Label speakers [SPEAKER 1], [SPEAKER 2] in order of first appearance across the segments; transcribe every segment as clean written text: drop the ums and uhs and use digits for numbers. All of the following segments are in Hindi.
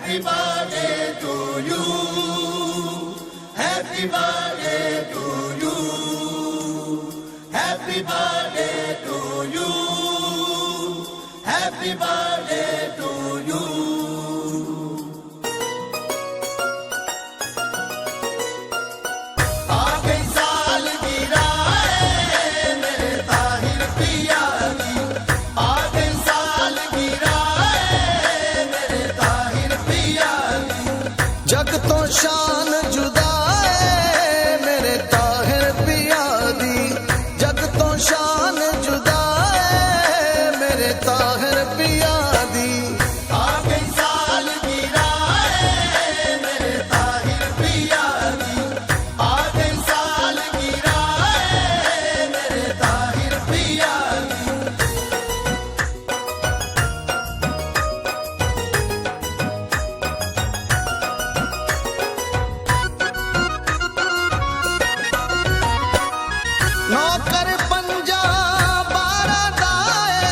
[SPEAKER 1] Happy birthday to you. Happy birthday to you. Happy birthday to you. Happy birthday to you. आ गई सालगिरह मेरे ताहिर पिया की। आ गई सालगिरह मेरे ताहिर पिया की।
[SPEAKER 2] जग तो शान जुदा है मेरे ताहिर पिया दी। जग तो शान जुदा है मेरे ताहिर पिया दी।
[SPEAKER 1] आ गई सालगिरह मेरे ताहिर पिया की। आ गई सालगिरह मेरे ताहिर पिया की।
[SPEAKER 2] नौकर पंजा बारा दाए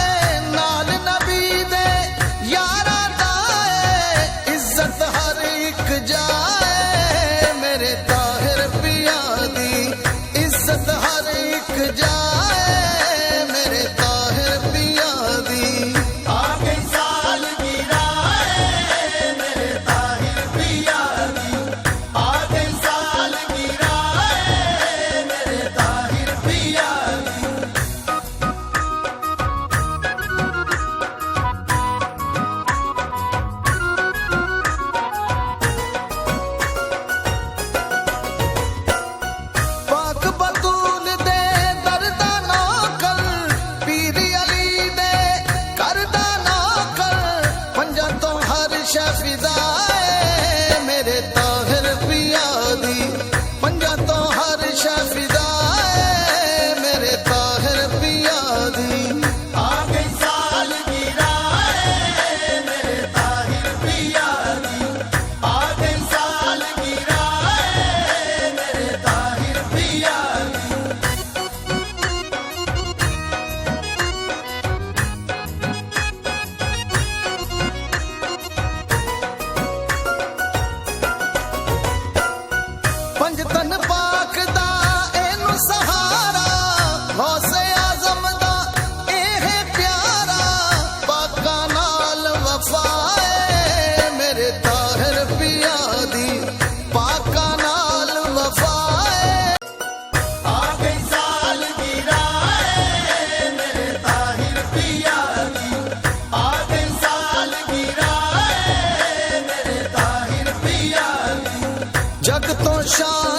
[SPEAKER 2] नाल नबी दे यारा दाए। इज्जत हर एक जाए मेरे ताहिर पिया दी। इज्जत हर एक जाए मेरे ताहिर पिया दी।
[SPEAKER 1] आ गई सालगिरह मेरे ताहिर पिया की। आ गई सालगिरह मेरे ताहिर पिया की।
[SPEAKER 2] पाक बतूल दे दरदा नौकर पीर अली दे करदा नौकर। पंजा तो हर शफिदाए मेरे ताहिर पिया दी। पंजा तो हर शफिदाए मेरे ताहिर पिया दी।
[SPEAKER 1] आ गई सालगिरह मेरे ताहिर पिया की। आ गई सालगिरह मेरे ताहिर पिया की।
[SPEAKER 2] पंजतन पाक दा एनु सहारा। गौसे आजम दा एह प्यारा। पाका नाल वफाए मेरे ताहिर पिया दी। पाका नाल वफाए।
[SPEAKER 1] आ गई सालगिरह मेरे ताहिर पिया की। आ गई सालगिरह मेरे ताहिर पिया की।
[SPEAKER 2] जग तो शान